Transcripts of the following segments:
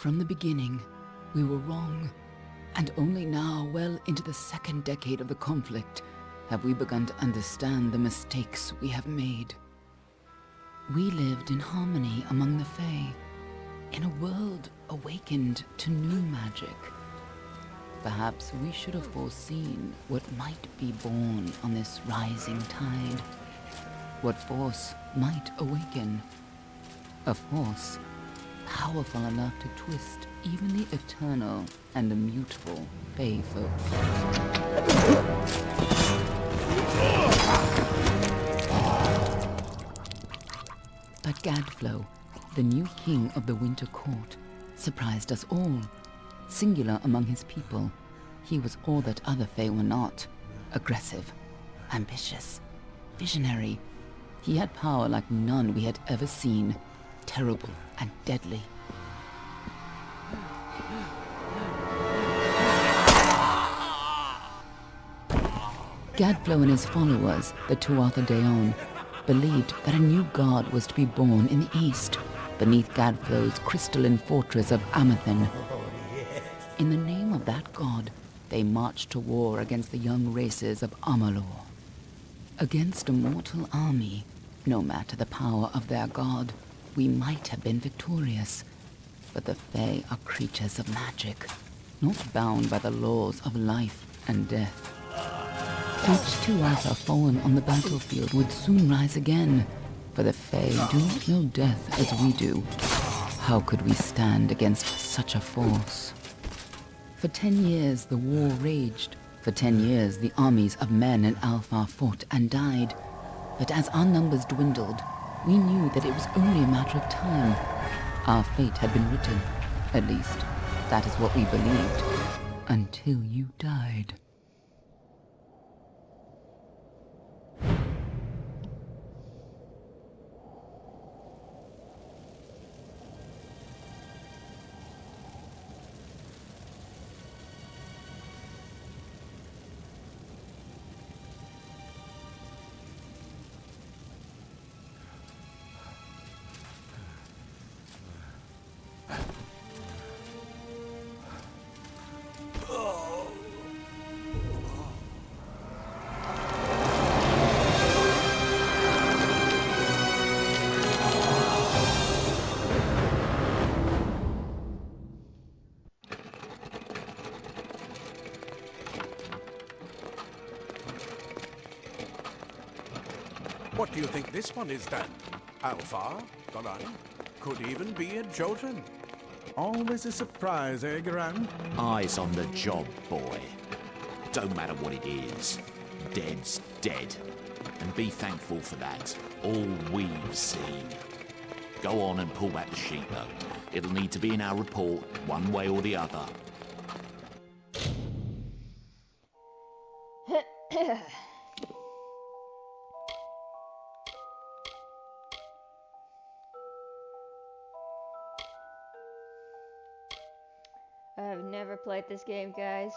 From the beginning, we were wrong. And only now, well into the second decade of the conflict, have we begun to understand the mistakes we have made. We lived in harmony among the Fae, in a world awakened to new magic. Perhaps we should have foreseen what might be born on this rising tide. What force might awaken. A force powerful enough to twist even the eternal and immutable Fae folk. But Gadflow, the new king of the Winter Court, surprised us all. Singular among his people, he was all that other Fae were not. Aggressive, ambitious, visionary. He had power like none we had ever seen, terrible and deadly. Gadflow and his followers, the Tuatha Deon, believed that a new god was to be born in the east, beneath Gadflow's crystalline fortress of Amathen. In the name of that god, they marched to war against the young races of Amalur. Against a mortal army, no matter the power of their god, we might have been victorious. But the Fae are creatures of magic, not bound by the laws of life and death. Each Tuatha fallen on the battlefield would soon rise again, for the Fae do not know death as we do. How could we stand against such a force? For 10 years the war raged. For 10 years the armies of Men and Alfar fought and died. But as our numbers dwindled, we knew that it was only a matter of time. Our fate had been written. At least, that is what we believed. Until you died. What do you think this one is then? Alfar? Garan? Could even be a Jotun. Always a surprise, eh, Garan? Eyes on the job, boy. Don't matter what it is. Dead's dead. And be thankful for that. All we've seen. Go on and pull back the sheet, though. It'll need to be in our report, one way or the other. I've never played this game, guys.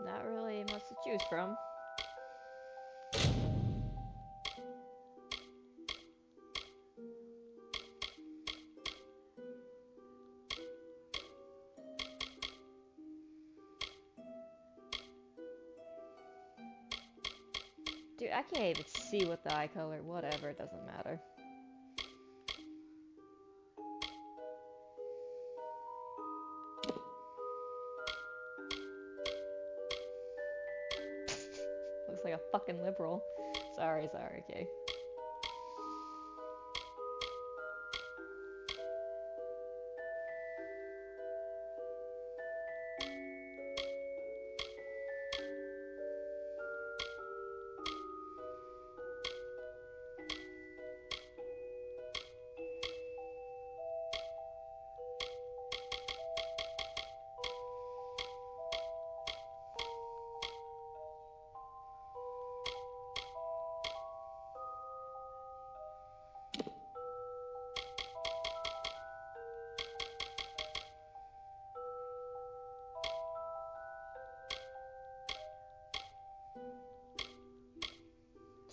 Not really much to choose from. I can't even see what the eye color. Whatever, it doesn't matter. Looks like a fucking liberal. Sorry, okay.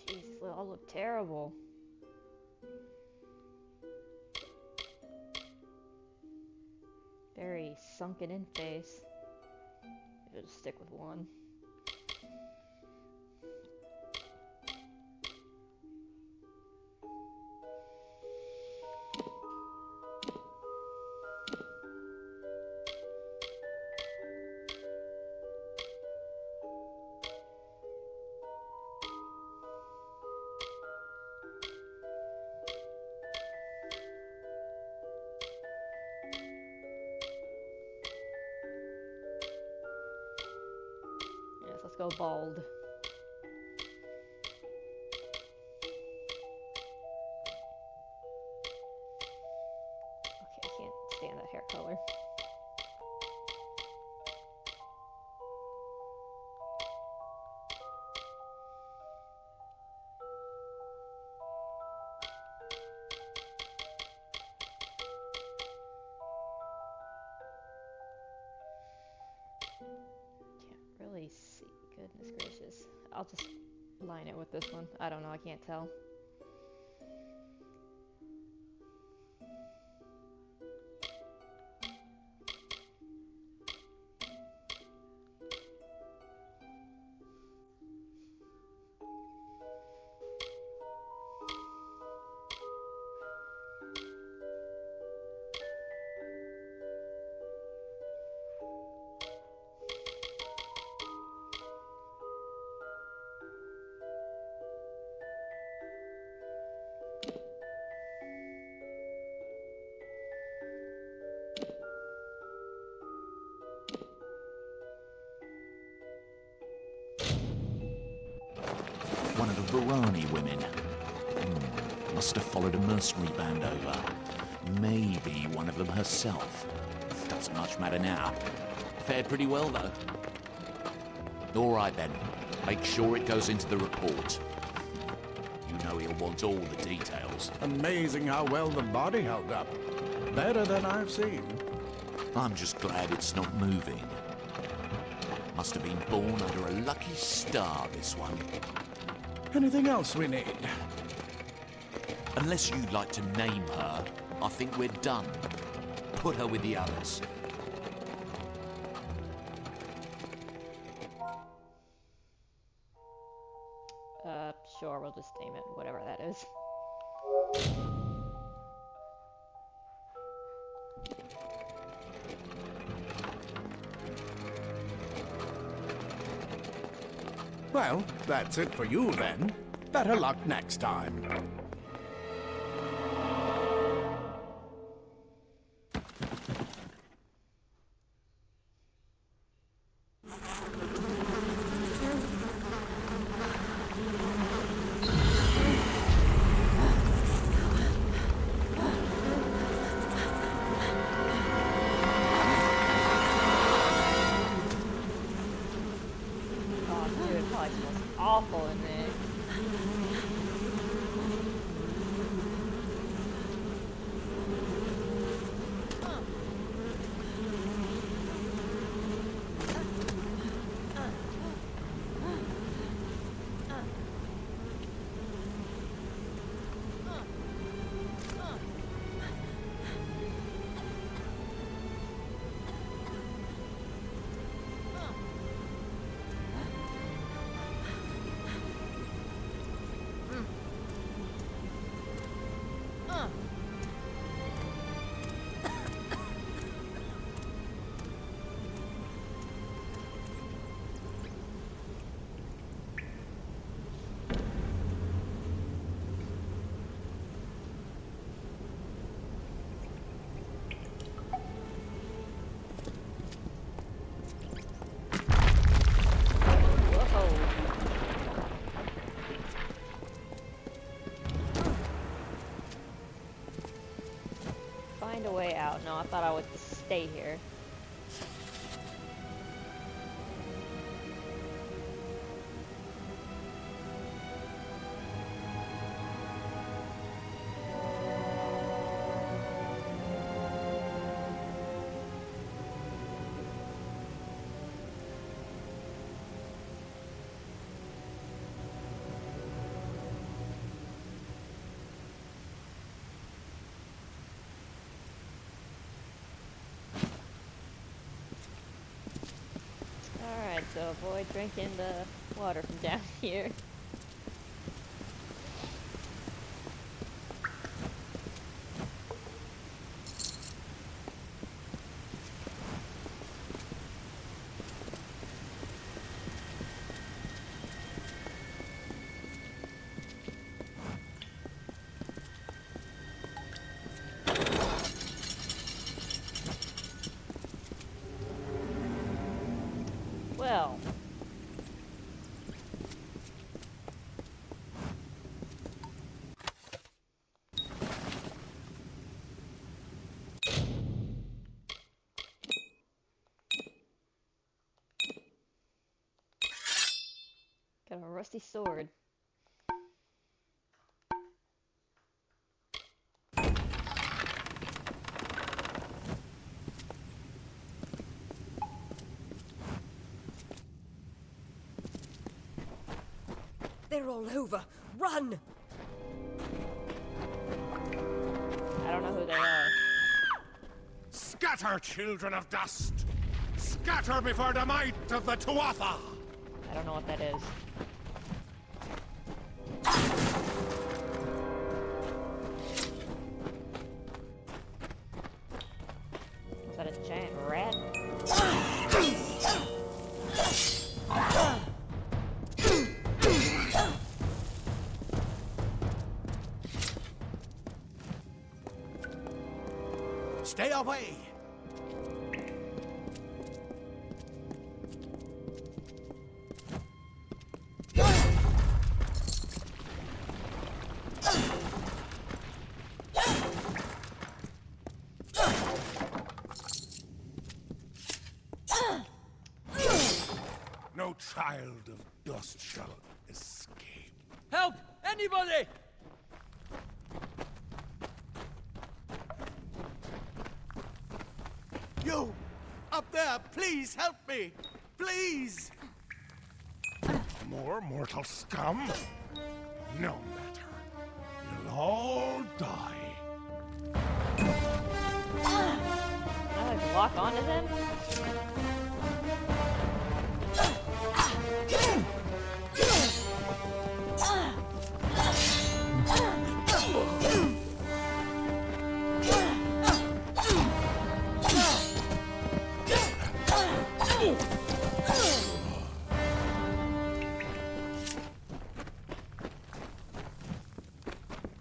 Jeez, they all look terrible. Very sunken in face. Maybe just stick with one. Yes, let's go bald. Okay, I can't stand that hair color. Can't really see. Goodness gracious. I'll just line it with this one. I don't know, I can't tell. One of the Varani women. Must have followed a mercenary band over. Maybe one of them herself. Doesn't much matter now. Fared pretty well, though. All right, then. Make sure it goes into the report. You know he'll want all the details. Amazing how well the body held up. Better than I've seen. I'm just glad it's not moving. Must have been born under a lucky star, this one. Anything else we need? Unless you'd like to name her, I think we're done. Put her with the others. Sure, we'll just name it whatever that is. Well, that's it for you then. Better luck next time. Oh, dude, it probably smells awful in there. out. No, I thought I would stay here. Alright, so avoid drinking the water from down here. Well. Got a rusty sword. They're all over. Run! I don't know who they are. Scatter, children of dust! Scatter before the might of the Tuatha! I don't know what that is. Is that a giant rat? Stay away! No child of dust shall escape. Help! Anybody! You! Up there, please help me! Please! More mortal scum? No matter. You'll all die. Can I like lock onto them?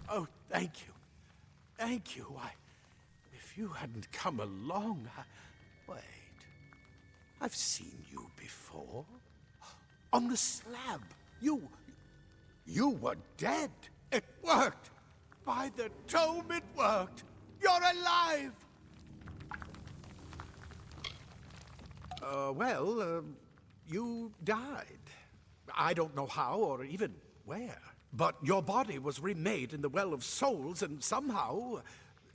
Oh, thank you. Thank you. If you hadn't come along, Wait. I've seen you before. On the slab. You were dead. It worked. By the tome, it worked. You're alive. You died. I don't know how or even where. But your body was remade in the Well of Souls, and somehow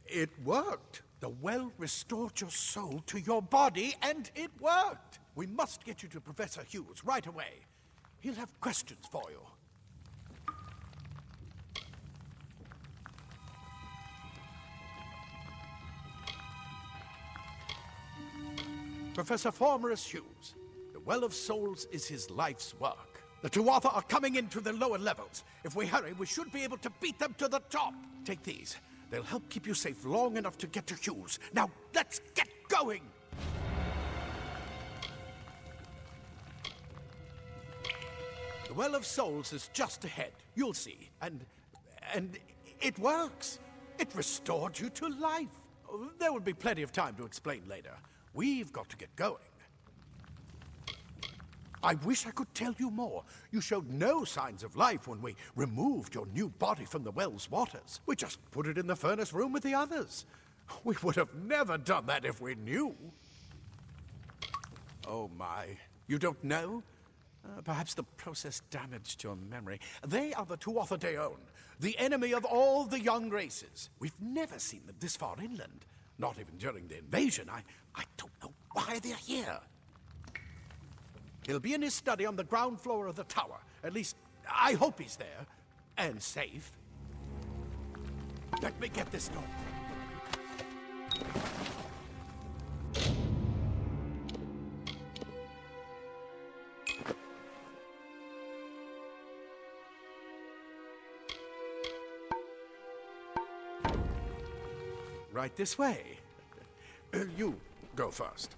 it worked. The well restored your soul to your body, and it worked. We must get you to Professor Hughes right away. He'll have questions for you. Professor Formorus Hughes. The Well of Souls is his life's work. The Tuatha are coming into the lower levels. If we hurry, we should be able to beat them to the top. Take these. They'll help keep you safe long enough to get to Hughes. Now, let's get going! The Well of Souls is just ahead. You'll see. And it works. It restored you to life. There will be plenty of time to explain later. We've got to get going. I wish I could tell you more. You showed no signs of life when we removed your new body from the well's waters. We just put it in the furnace room with the others. We would have never done that if we knew. Oh my. You don't know? Perhaps the process damaged your memory. They are the Tuatha De Aon, the enemy of all the young races. We've never seen them this far inland. Not even during the invasion. I don't know why they're here. He'll be in his study on the ground floor of the tower. At least, I hope he's there. And safe. Let me get this door. Right this way. You go first.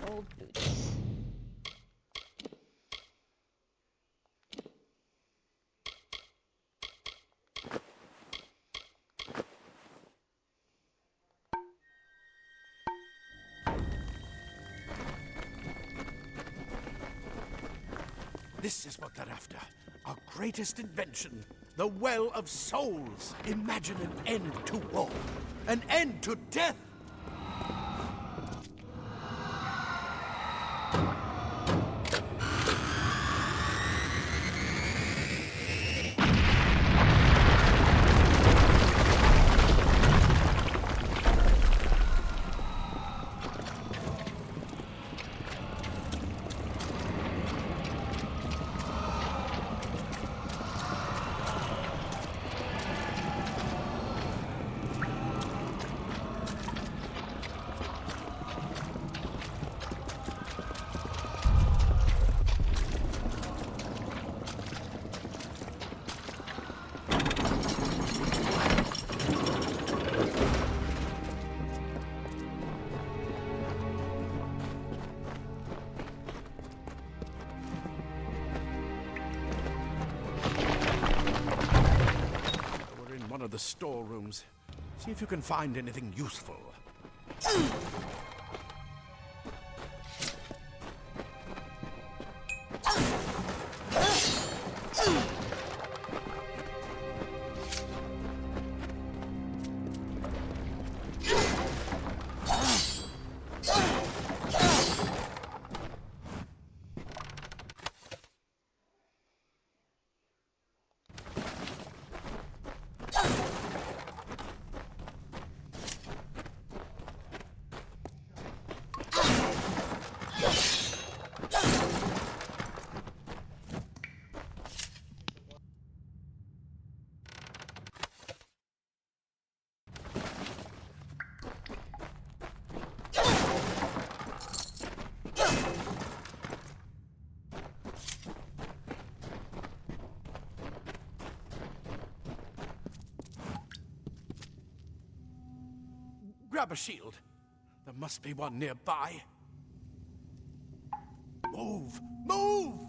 Old boots. This is what they're after. Our greatest invention. The Well of Souls. Imagine an end to war. An end to death. Of the storerooms. See if you can find anything useful. Grab a shield. There must be one nearby. Move! Move!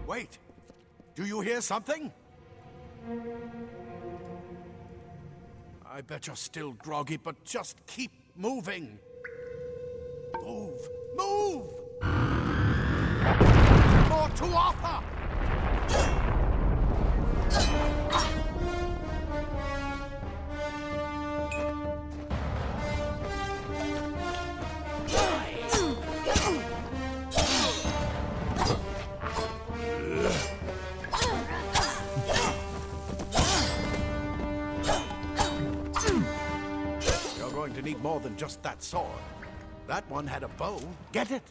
Wait! Do you hear something? I bet you're still groggy, but just keep moving. Move! Move! More Tuatha! You're going to need more than just that sword. That one had a bow. Get it!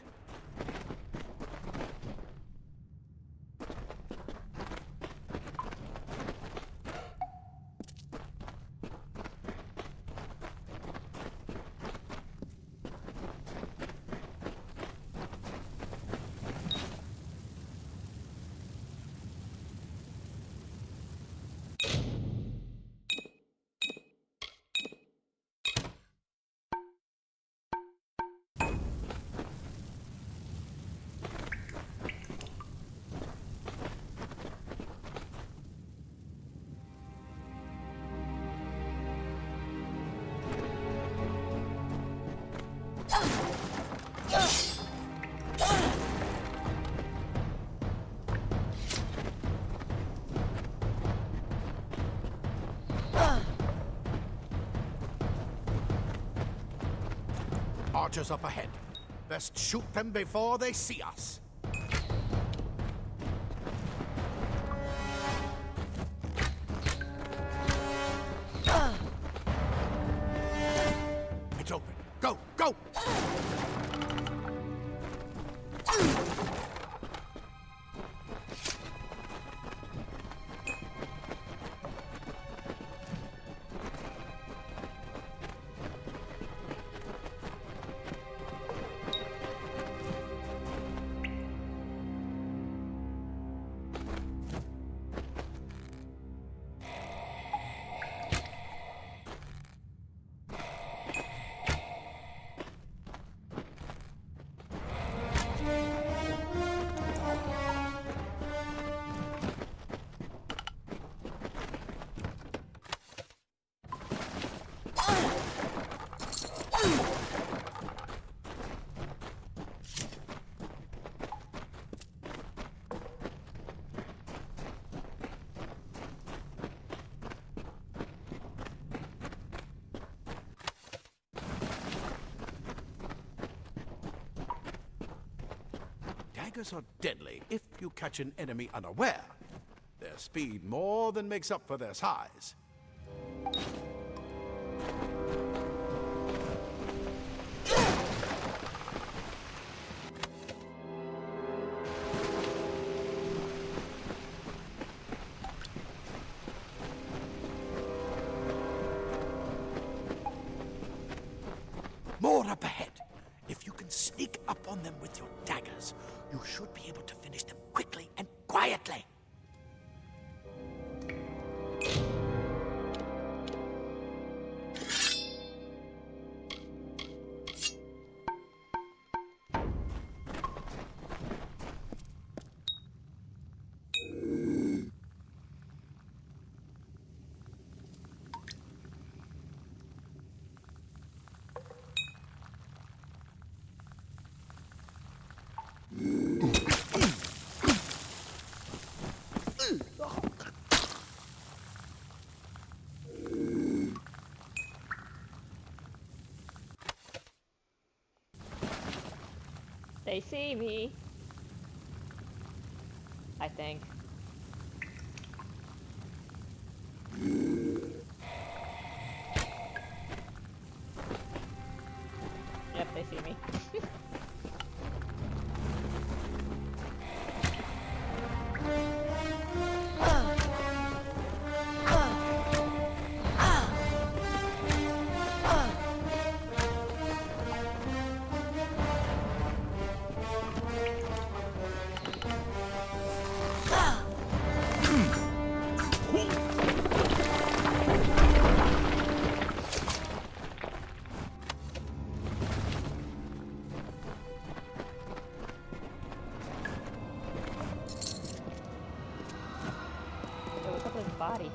archers up ahead. Best shoot them before they see us. It's open. Go, go! Daggers are deadly if you catch an enemy unaware. Their speed more than makes up for their size. More up ahead. If you can sneak up on them with your daggers, you should be able to finish them quickly and quietly. They see me. I think. Yep, they see me. What's up with his body?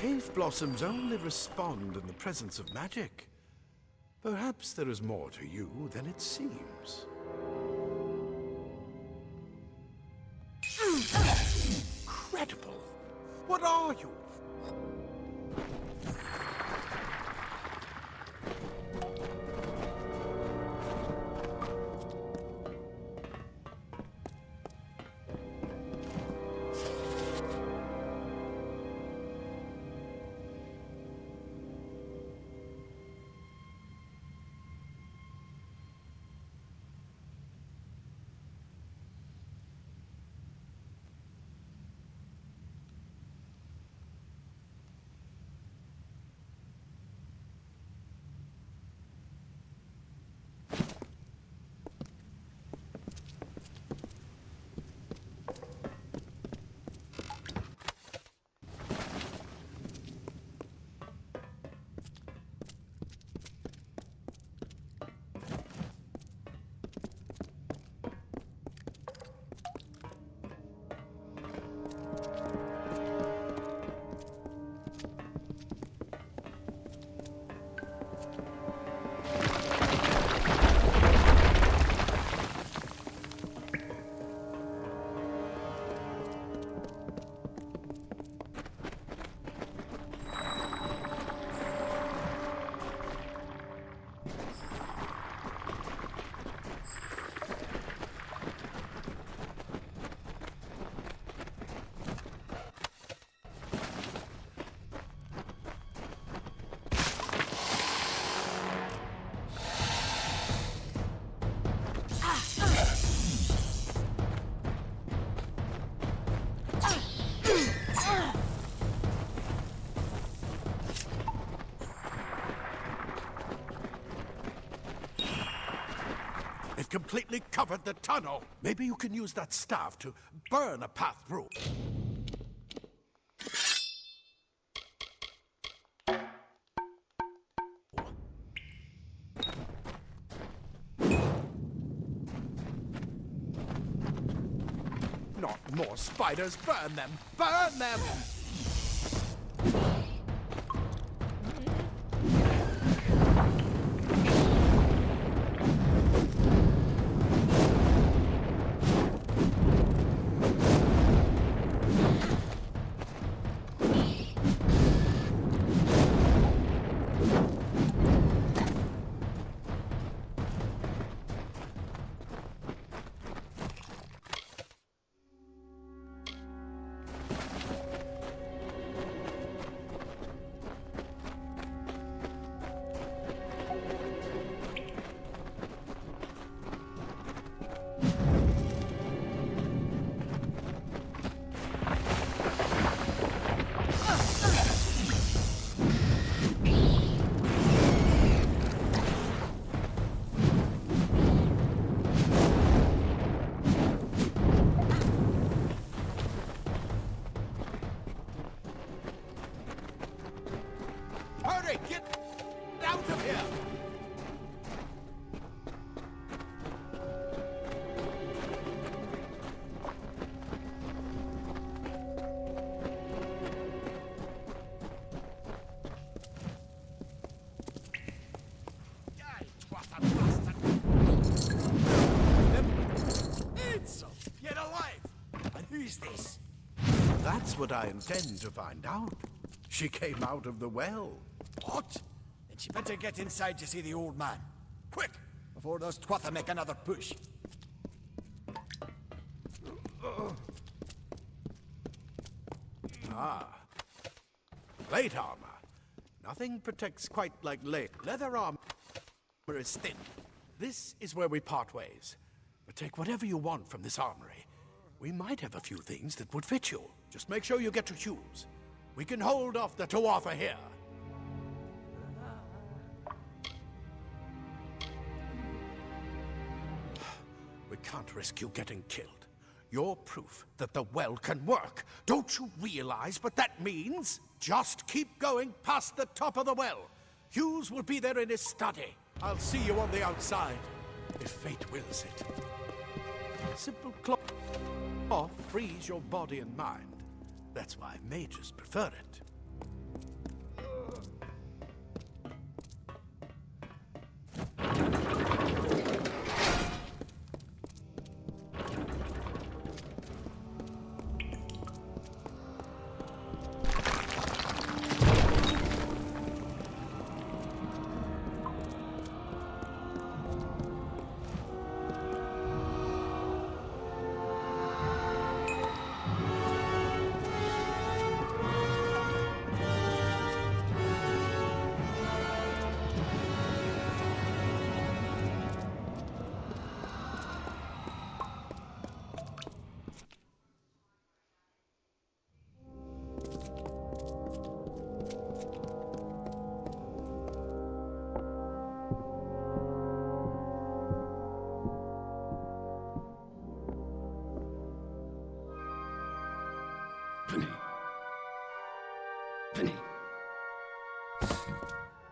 Cave blossoms only respond in the presence of magic. Perhaps there is more to you than it seems. Incredible! What are you? completely covered the tunnel. Maybe you can use that staff to burn a path through. Not more spiders. Burn them! Burn them! Hurry! Get out of here! It's yet alive! And who is this? That's what I intend to find out. She came out of the well. What? Then she better get inside to see the old man. Quick! Before those Tuatha make another push. Plate armor. Nothing protects quite like leather armor is thin. This is where we part ways. But take whatever you want from this armory. We might have a few things that would fit you. Just make sure you get to choose. We can hold off the Tuatha here. We can't risk you getting killed. You're proof that the well can work. Don't you realize what that means? Just keep going past the top of the well. Hughes will be there in his study. I'll see you on the outside, if fate wills it. Simple cloth frees your body and mind. That's why mages prefer it.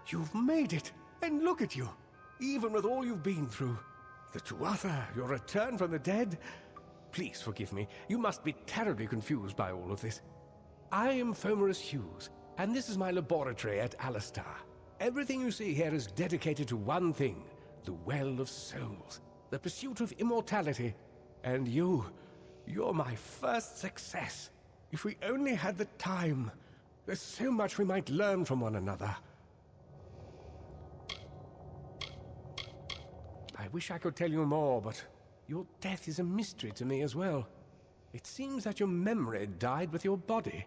You've made it, and look at you, even with all you've been through. The Tuatha, your return from the dead. Please forgive me, you must be terribly confused by all of this. I am Fomerus Hughes, and this is my laboratory at Alistar. Everything you see here is dedicated to one thing, the Well of Souls, the pursuit of immortality. And you're my first success. If we only had the time, there's so much we might learn from one another. I wish I could tell you more, but your death is a mystery to me as well. It seems that your memory died with your body.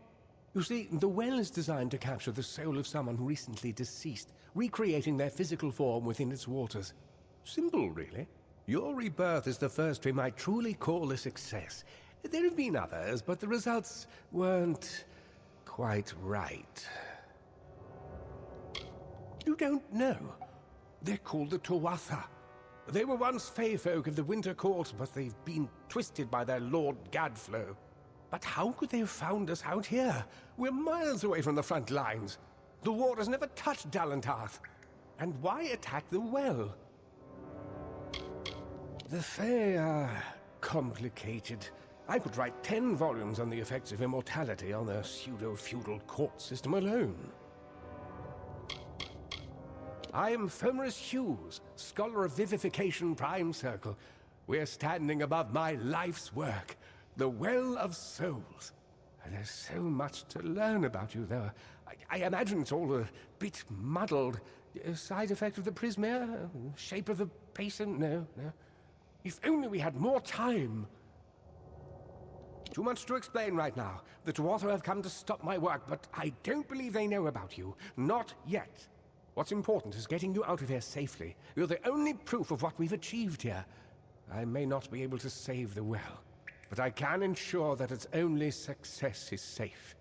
You see, the well is designed to capture the soul of someone recently deceased, recreating their physical form within its waters. Simple, really. Your rebirth is the first we might truly call a success. There have been others, but the results weren't quite right. You don't know. They're called the Tuatha. They were once Fey folk of the Winter Court, but they've been twisted by their Lord Gadflow. But how could they have found us out here? We're miles away from the front lines. The war has never touched Dalentarth. And why attack the well? The Fae are complicated. I could write 10 volumes on the effects of immortality on their pseudo-feudal court system alone. I am Fomorus Hughes, Scholar of Vivification Prime Circle. We're standing above my life's work, the Well of Souls. And there's so much to learn about you, though. I imagine it's all a bit muddled. A side effect of the Prismere? Shape of the basin? No. If only we had more time. Too much to explain right now. The Tuatha have come to stop my work, but I don't believe they know about you. Not yet. What's important is getting you out of here safely. You're the only proof of what we've achieved here. I may not be able to save the well, but I can ensure that its only success is safe.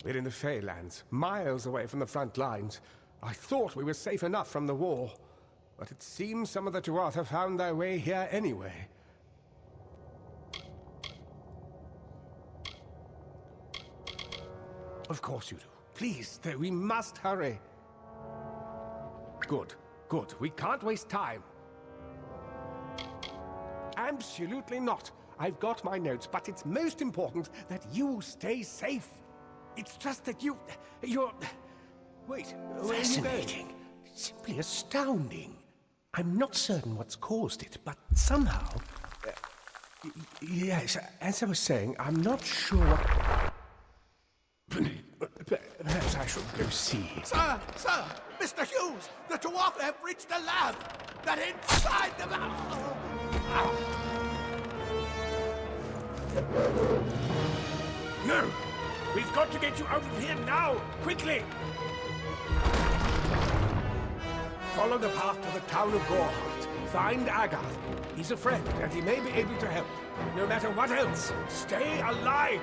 We're in the Feylands, miles away from the front lines. I thought we were safe enough from the war, but it seems some of the Tuatha found their way here anyway. Of course you do. Please, though, we must hurry. Good. We can't waste time. Absolutely not. I've got my notes, but it's most important that you stay safe. It's just that you're... Wait, fascinating. Simply astounding. I'm not certain what's caused it, but somehow... yes, as I was saying, I'm not sure what... Perhaps I should go see. Sir! Mr. Hughes! The Tuatha have reached the lab! They're inside the lab! No! We've got to get you out of here now! Quickly! Follow the path to the town of Gorhart. Find Agath. He's a friend, and he may be able to help. No matter what else, stay alive!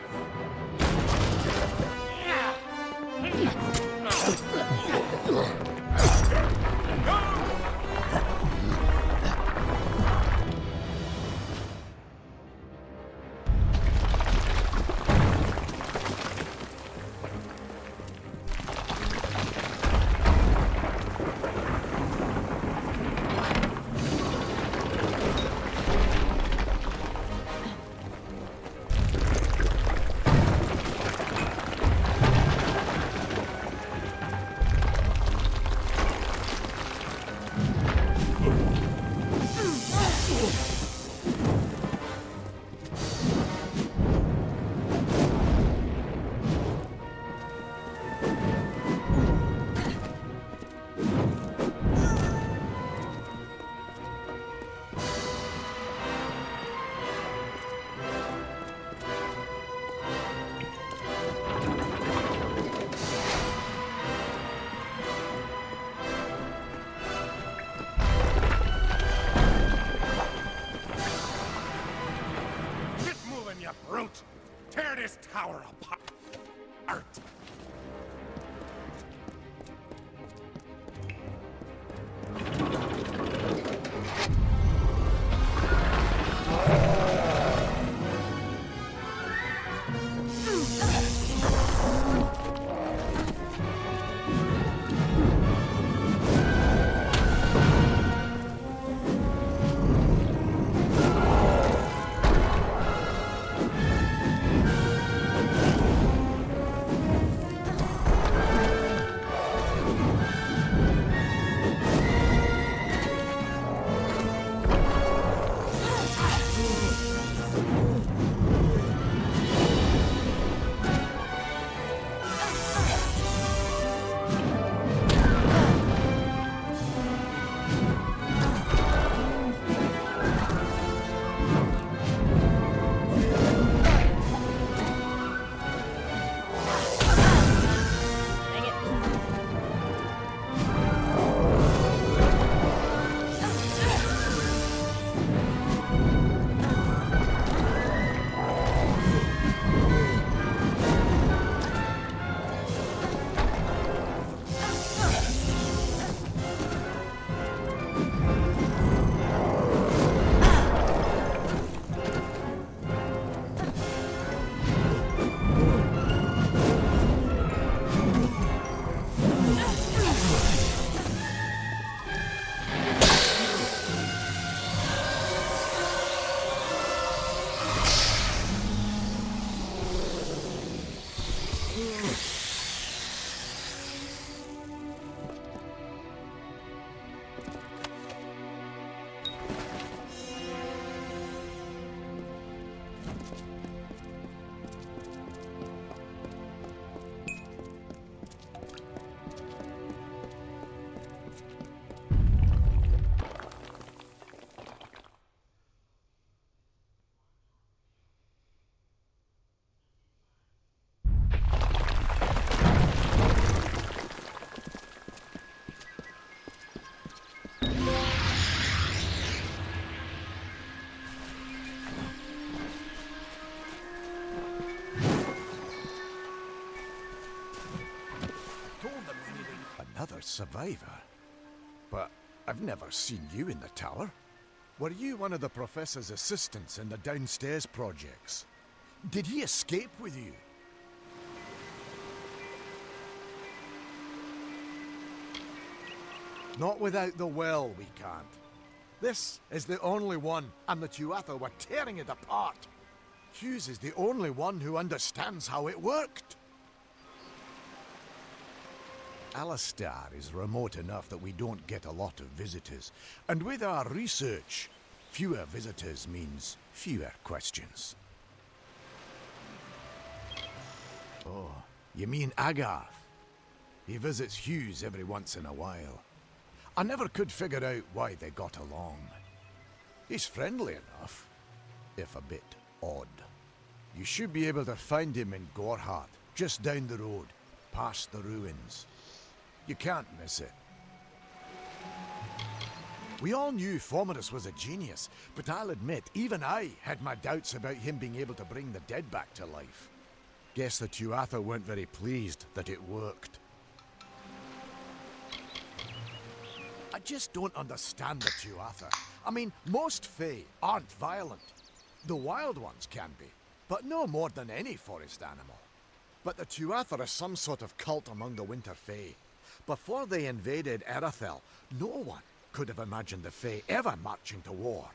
Tear this tower apart. survivor. But I've never seen you in the tower. Were you one of the Professor's assistants in the downstairs projects? Did he escape with you? Not without the well, we can't. This is the only one, and the Tuatha were tearing it apart. Hughes is the only one who understands how it worked. Alastar is remote enough that we don't get a lot of visitors, and with our research, fewer visitors means fewer questions. Oh, you mean Agarth? He visits Hughes every once in a while. I never could figure out why they got along. He's friendly enough, if a bit odd. You should be able to find him in Gorhart, just down the road, past the ruins. You can't miss it. We all knew Fomerus was a genius, but I'll admit, even I had my doubts about him being able to bring the dead back to life. Guess the Tuatha weren't very pleased that it worked. I just don't understand the Tuatha. I mean, most Fae aren't violent. The wild ones can be, but no more than any forest animal. But the Tuatha are some sort of cult among the Winter Fae. Before they invaded Erythel, no one could have imagined the Fae ever marching to war.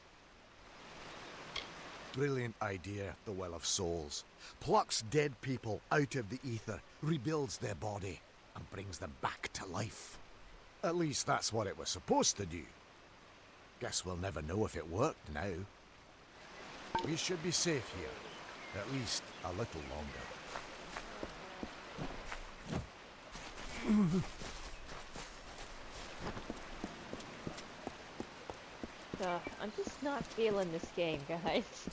Brilliant idea, the Well of Souls. Plucks dead people out of the ether, rebuilds their body, and brings them back to life. At least that's what it was supposed to do. Guess we'll never know if it worked now. We should be safe here. At least a little longer. I'm just not feeling this game, guys.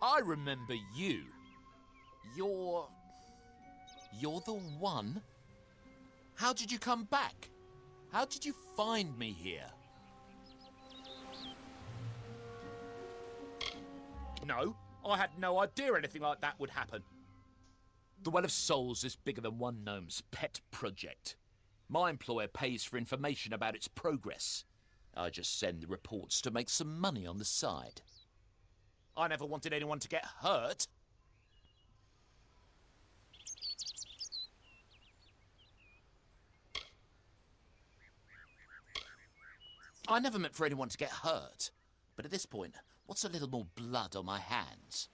I remember you. You're the one? How did you come back? How did you find me here? No, I had no idea anything like that would happen. The Well of Souls is bigger than one gnome's pet project. My employer pays for information about its progress. I just send the reports to make some money on the side. I never wanted anyone to get hurt. I never meant for anyone to get hurt. But at this point, what's a little more blood on my hands?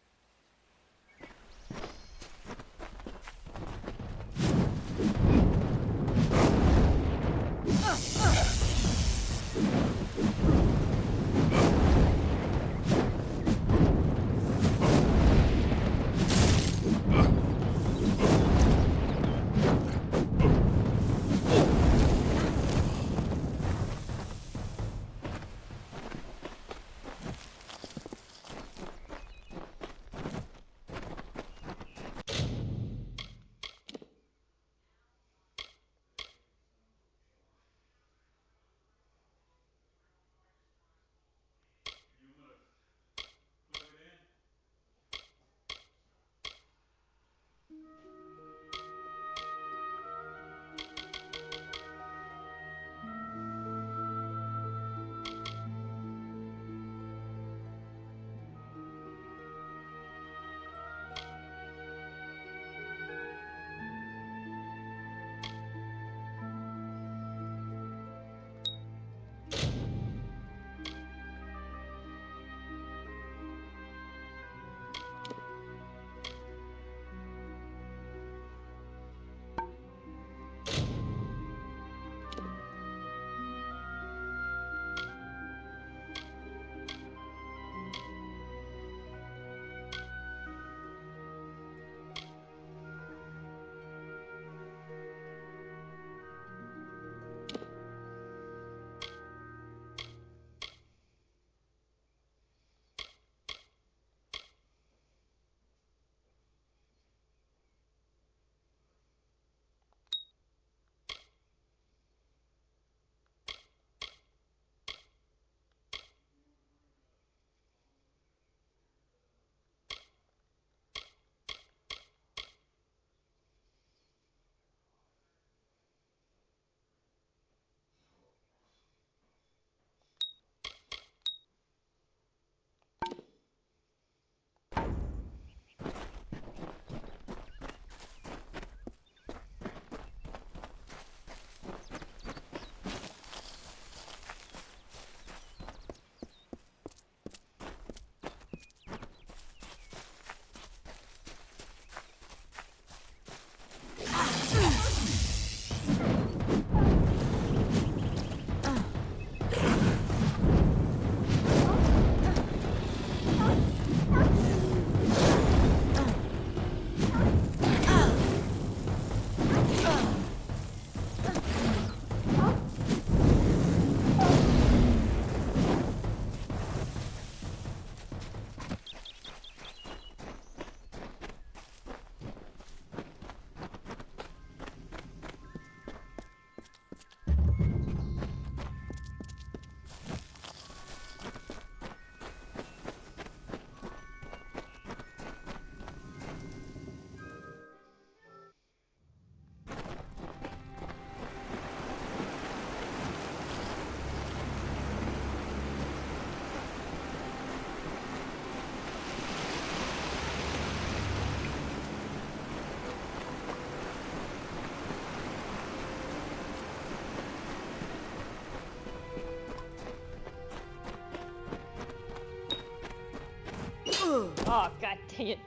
Oh, god dang it.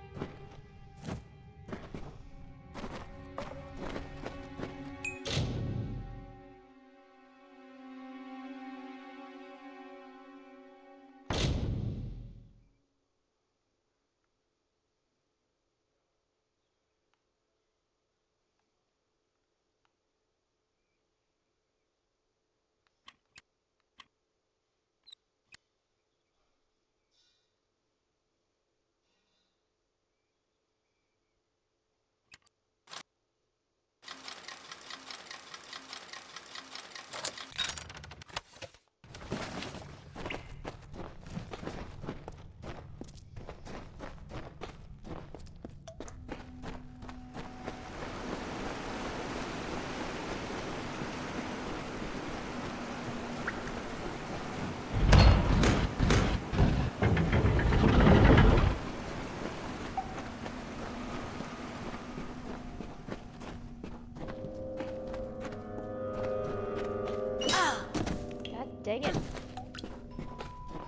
Dang it.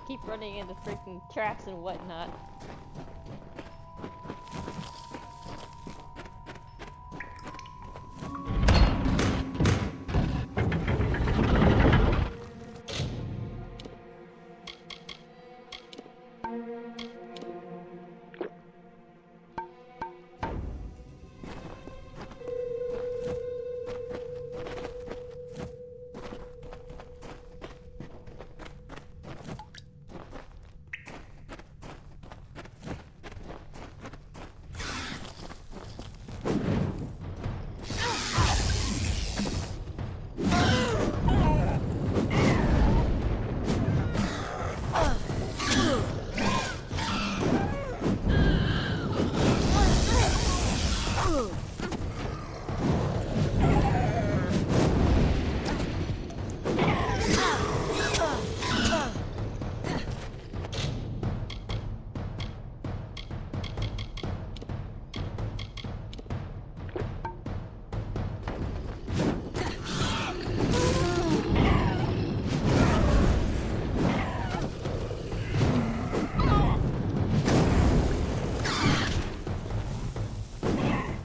Keep running into freaking traps and whatnot.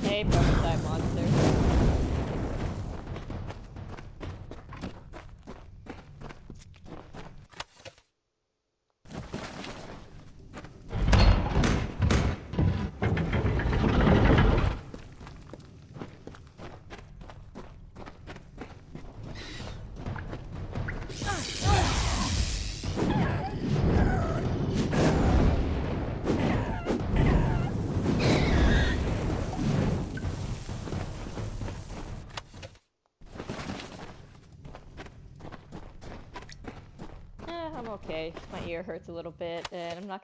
Hey, prototype monster. I'm okay. My ear hurts a little bit, and I'm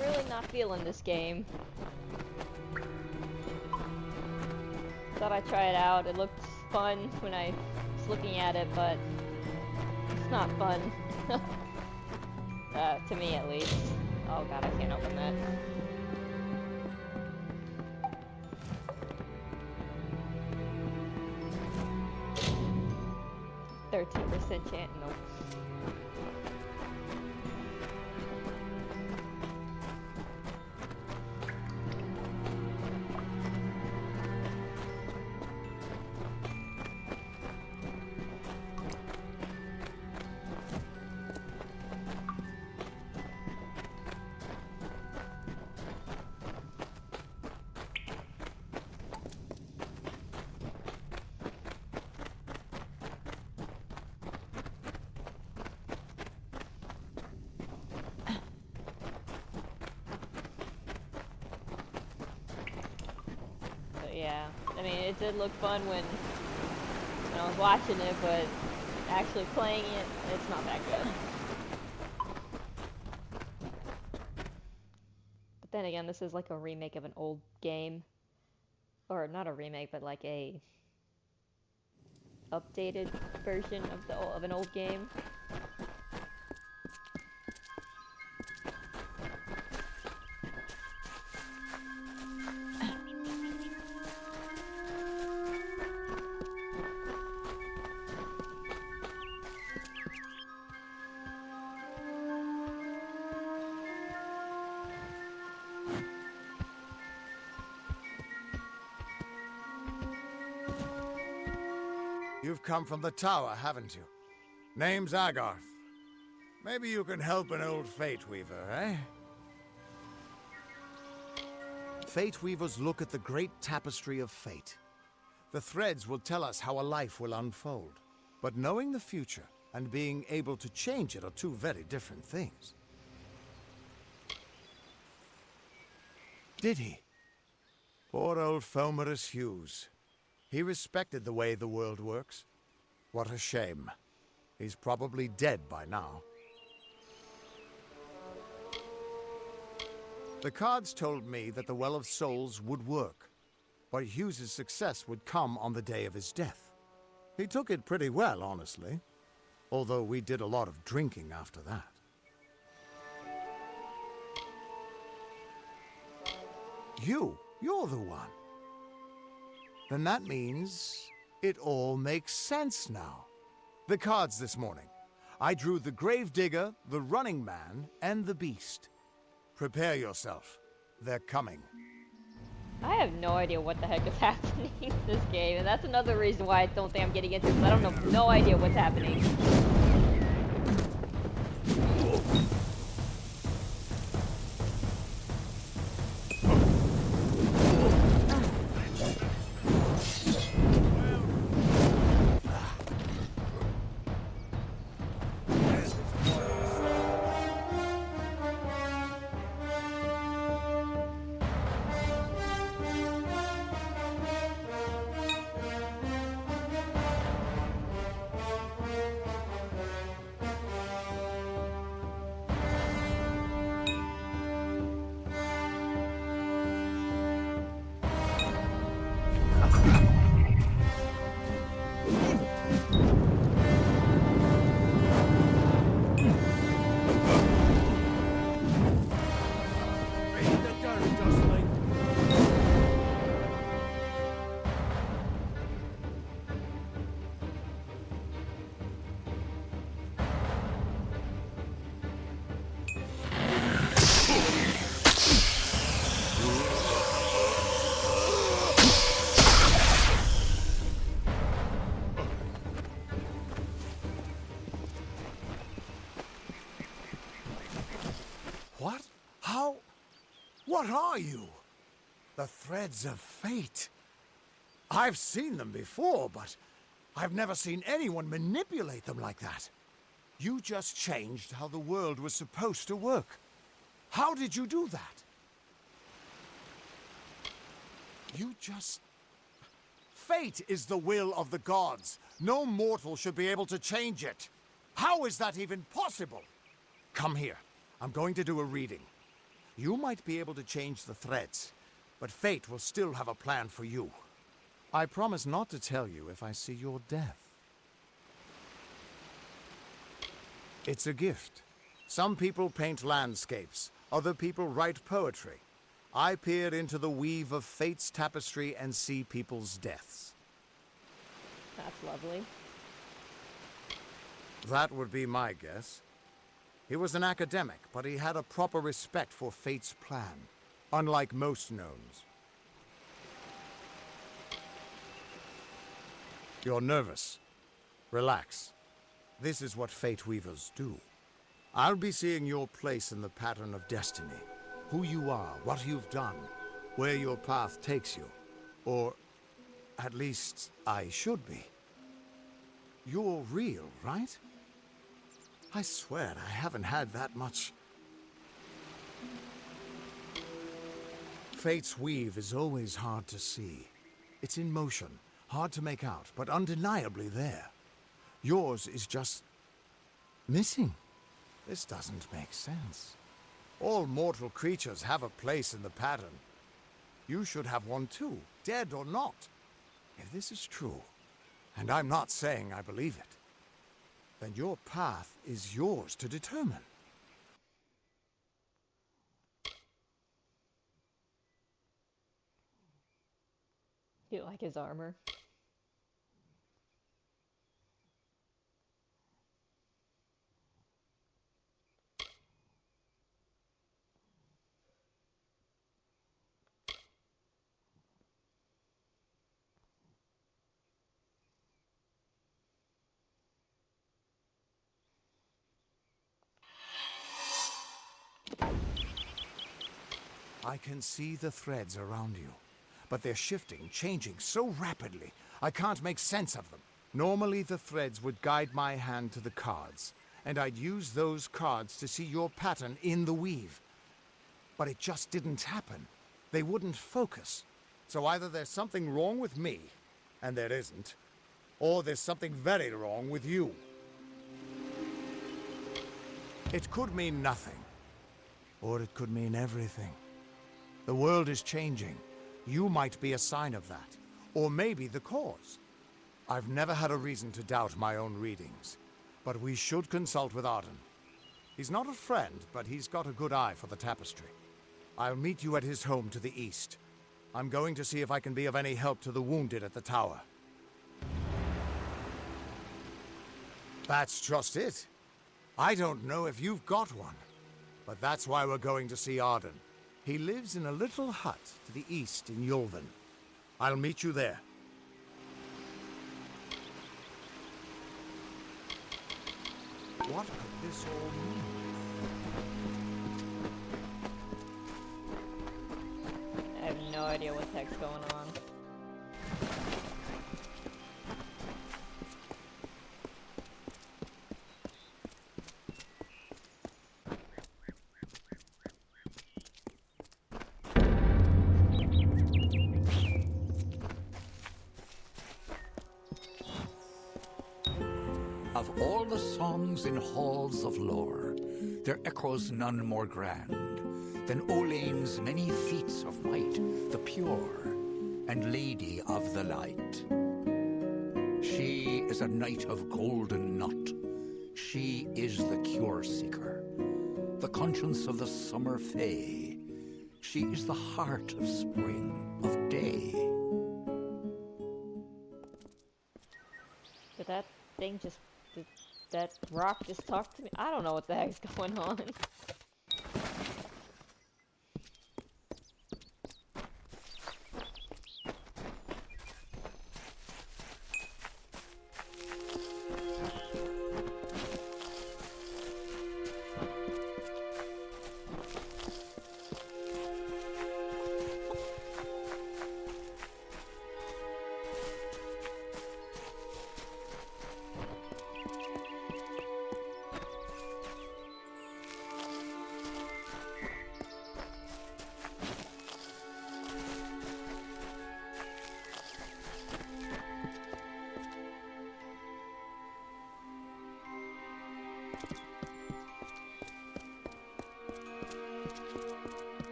really not feeling this game. Thought I'd try it out. It looked fun when I was looking at it, but it's not fun. To me at least. Oh god, I can't open that. %, chance. Nope. Yeah, I mean, it did look fun when I was watching it, but actually playing it, it's not that good. But then again, this is like a remake of an old game. Or not a remake, but like a updated version of an old game. You've come from the tower, haven't you? Name's Agarth. Maybe you can help an old Fate Weaver, eh? Fate Weavers look at the great tapestry of fate. The threads will tell us how a life will unfold. But knowing the future and being able to change it are two very different things. Did he? Poor old Fomerus Hughes. He respected the way the world works. What a shame. He's probably dead by now. The cards told me that the Well of Souls would work, but Hughes's success would come on the day of his death. He took it pretty well, honestly, although we did a lot of drinking after that. You're the one. Then that means it all makes sense now. The cards this morning. I drew the Gravedigger, the Running Man, and the Beast. Prepare yourself. They're coming. I have no idea what the heck is happening in this game, and that's another reason why I don't think I'm getting into this. I don't know, no idea what's happening. What? How? What are you? The threads of fate. I've seen them before, but I've never seen anyone manipulate them like that. You just changed how the world was supposed to work. How did you do that? You just... Fate is the will of the gods. No mortal should be able to change it. How is that even possible? Come here. I'm going to do a reading. You might be able to change the threads, but fate will still have a plan for you. I promise not to tell you if I see your death. It's a gift. Some people paint landscapes, other people write poetry. I peer into the weave of fate's tapestry and see people's deaths. That's lovely. That would be my guess. He was an academic, but he had a proper respect for fate's plan, unlike most gnomes. You're nervous. Relax. This is what Fate Weavers do. I'll be seeing your place in the pattern of destiny. Who you are, what you've done, where your path takes you. Or, at least, I should be. You're real, right? I swear I haven't had that much. Fate's weave is always hard to see. It's in motion, hard to make out, but undeniably there. Yours is just... missing. This doesn't make sense. All mortal creatures have a place in the pattern. You should have one too, dead or not. If this is true, and I'm not saying I believe it, then your path is yours to determine. You like his armor? I can see the threads around you, but they're shifting, changing so rapidly, I can't make sense of them. Normally the threads would guide my hand to the cards, and I'd use those cards to see your pattern in the weave. But it just didn't happen. They wouldn't focus. So either there's something wrong with me, and there isn't, or there's something very wrong with you. It could mean nothing, or it could mean everything. The world is changing. You might be a sign of that, or maybe the cause. I've never had a reason to doubt my own readings, but we should consult with Arden. He's not a friend, but he's got a good eye for the tapestry. I'll meet you at his home to the east. I'm going to see if I can be of any help to the wounded at the tower. That's just it. I don't know if you've got one, but that's why we're going to see Arden. He lives in a little hut to the east in Yulven. I'll meet you there. What could this all mean? I have no idea what the heck's going on. Of all the songs in halls of lore, there echoes none more grand than Olain's many feats of might, the pure, and Lady of the Light. She is a knight of golden knot. She is the cure seeker, the conscience of the summer fae. She is the heart of spring, of day. Did that thing just... Did that rock just talk to me? I don't know what the heck's going on.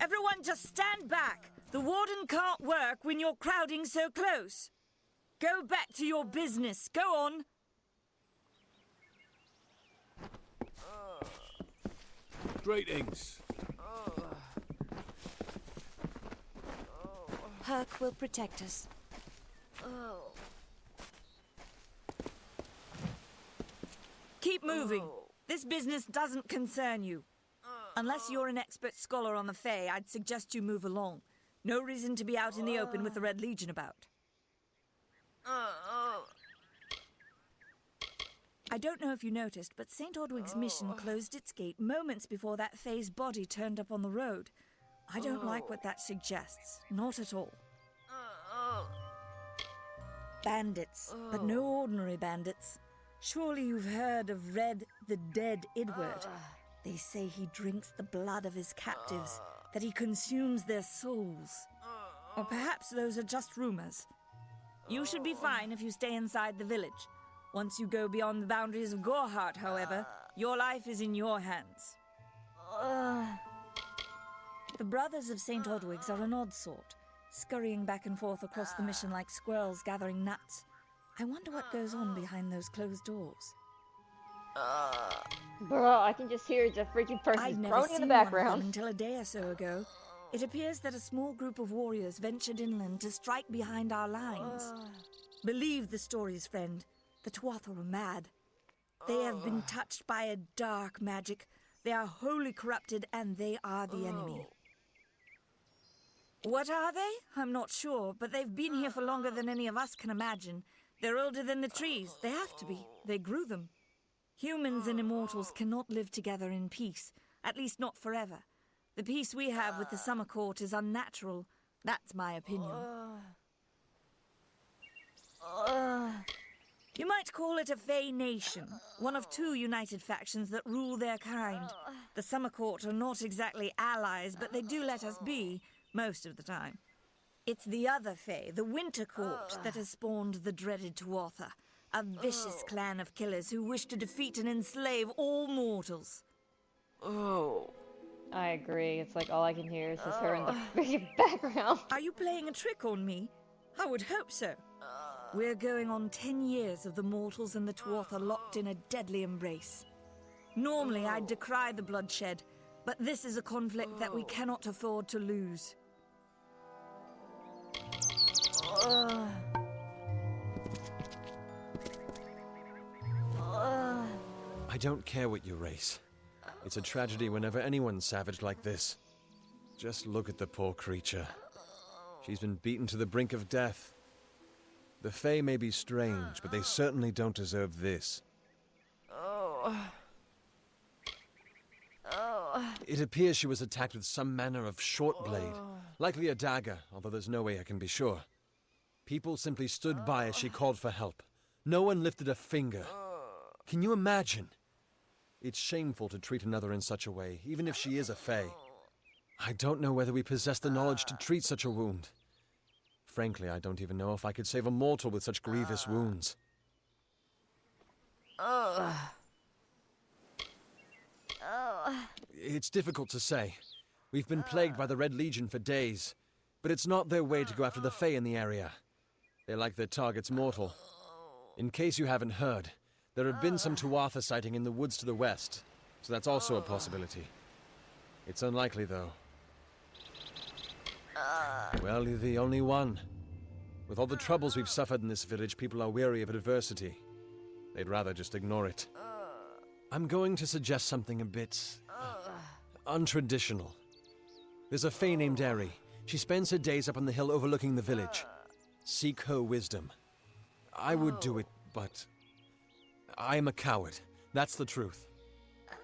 Everyone just stand back. The warden can't work when you're crowding so close. Go back to your business. Go on. Greetings. Herc will protect us. Keep moving. This business doesn't concern you. Unless you're an expert scholar on the Fae, I'd suggest you move along. No reason to be out in the open with the Red Legion about. I don't know if you noticed, but St. Ordwig's mission closed its gate moments before that Fae's body turned up on the road. I don't like what that suggests. Not at all. Bandits, but no ordinary bandits. Surely you've heard of Red the Dead Idward. They say he drinks the blood of his captives, that he consumes their souls. Or perhaps those are just rumors. You should be fine if you stay inside the village. Once you go beyond the boundaries of Gorhart, however, your life is in your hands. The Brothers of St. Ordwig's are an odd sort, scurrying back and forth across the mission like squirrels gathering nuts. I wonder what goes on behind those closed doors. Bro, I can just hear the freaking person I'd never groaning in seen the one of them background. until a day or so ago. It appears that a small group of warriors ventured inland to strike behind our lines. Believe the stories, friend. The Tuatha are mad. They have been touched by a dark magic, They are wholly corrupted, and they are the enemy. What are they? I'm not sure, but they've been here for longer than any of us can imagine. They're older than the trees. They have to be. They grew them. Humans and immortals cannot live together in peace, at least not forever. The peace we have with the Summer Court is unnatural. That's my opinion. You might call it a Fey nation, one of two united factions that rule their kind. The Summer Court are not exactly allies, but they do let us be, most of the time. It's the other Fey, the Winter Court, that has spawned the dreaded Tuatha, a vicious clan of killers who wish to defeat and enslave all mortals. I agree. It's like all I can hear is just her in the freaking background. Are you playing a trick on me? I would hope so. We're going on 10 years of the mortals and the Tuatha locked in a deadly embrace. Normally, I'd decry the bloodshed, but this is a conflict that we cannot afford to lose. I don't care what you race. It's a tragedy whenever anyone's savaged like this. Just look at the poor creature. She's been beaten to the brink of death. The Fae may be strange, but they certainly don't deserve this. It appears she was attacked with some manner of short blade, likely a dagger, although there's no way I can be sure. People simply stood by as she called for help. No one lifted a finger. Can you imagine? It's shameful to treat another in such a way, even if she is a Fae. I don't know whether we possess the knowledge to treat such a wound. Frankly, I don't even know if I could save a mortal with such grievous wounds. It's difficult to say. We've been plagued by the Red Legion for days, but it's not their way to go after the Fae in the area. They like their targets mortal. In case you haven't heard, there have been some Tuatha sighting in the woods to the west, so that's also a possibility. It's unlikely, though. Well, you're the only one. With all the troubles we've suffered in this village, people are weary of adversity. They'd rather just ignore it. I'm going to suggest something a bit untraditional. There's a Fae named Eri. She spends her days up on the hill overlooking the village. Seek her wisdom. I would do it, but I am a coward. That's the truth.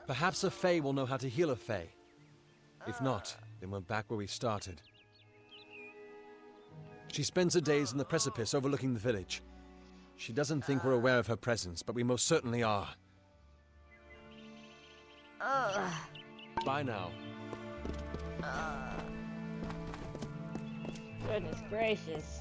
Perhaps a Fae will know how to heal a Fae. If not, then we're back where we started. She spends her days in the precipice overlooking the village. She doesn't think we're aware of her presence, but we most certainly are. Bye now. Goodness gracious.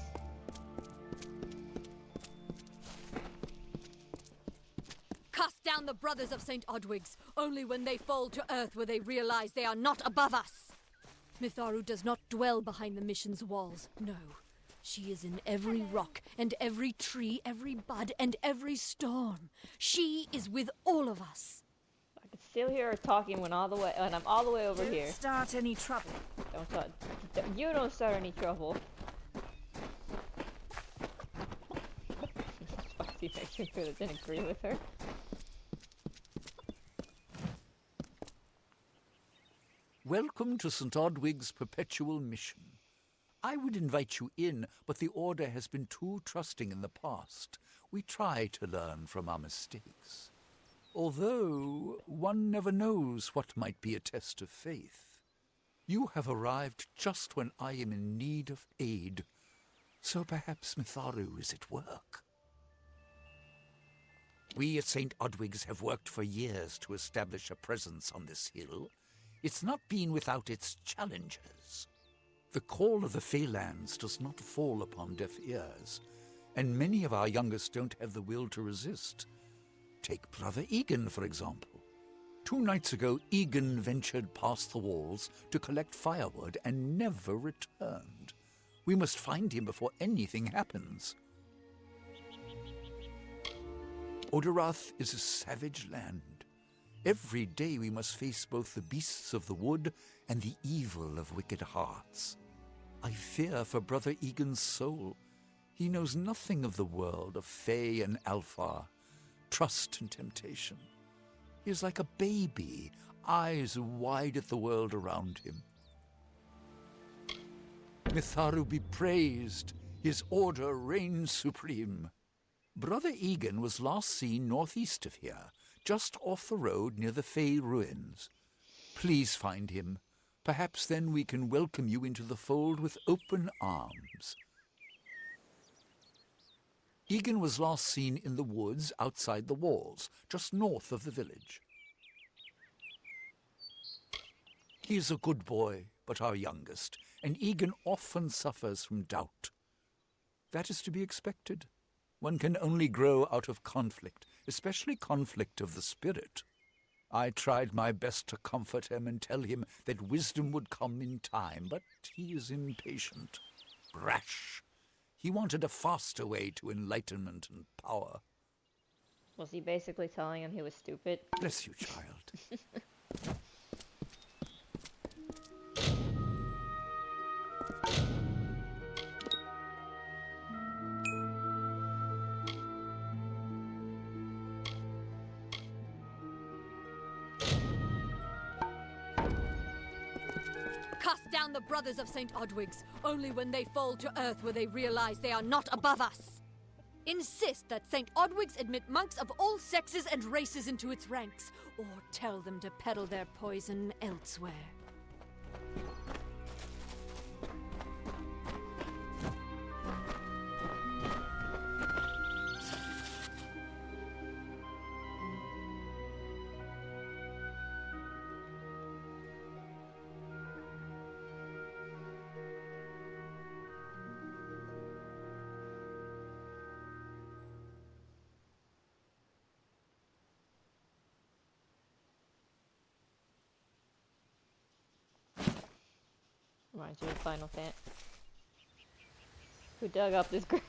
Cast down the brothers of St. Odwig's. Only when they fall to earth will they realize they are not above us. Mitharu does not dwell behind the mission's walls, no. She is in every rock, and every tree, every bud, and every storm. She is with all of us. I can still hear her talking when I'm all the way over here. Don't start any trouble. Don't start. You don't start any trouble. Spicy makes me feel it didn't agree with her. Welcome to St. Odwig's Perpetual Mission. I would invite you in, but the Order has been too trusting in the past. We try to learn from our mistakes. Although, one never knows what might be a test of faith. You have arrived just when I am in need of aid, so perhaps Mitharu is at work. We at St. Odwig's have worked for years to establish a presence on this hill. It's not been without its challenges. The call of the Feylands does not fall upon deaf ears, and many of our youngest don't have the will to resist. Take Brother Egan, for example. 2 nights ago, Egan ventured past the walls to collect firewood and never returned. We must find him before anything happens. Odarath is a savage land. Every day we must face both the beasts of the wood and the evil of wicked hearts. I fear for Brother Egan's soul. He knows nothing of the world of Fae and Alfar, trust and temptation. He is like a baby, eyes wide at the world around him. Mitharu be praised, his order reigns supreme. Brother Egan was last seen northeast of here, just off the road near the Fey ruins. Please find him. Perhaps then we can welcome you into the fold with open arms. Egan was last seen in the woods outside the walls, just north of the village. He is a good boy, but our youngest, and Egan often suffers from doubt. That is to be expected. One can only grow out of conflict, especially conflict of the spirit. I tried my best to comfort him and tell him that wisdom would come in time, but he is impatient, rash. He wanted a faster way to enlightenment and power. Was he basically telling him he was stupid? Bless you, child. Cast down the brothers of St. Odwig's. Only when they fall to earth will they realize they are not above us. Insist that St. Odwig's admit monks of all sexes and races into its ranks, or tell them to peddle their poison elsewhere. Reminds you of Final Fantasy. Who dug up this grave?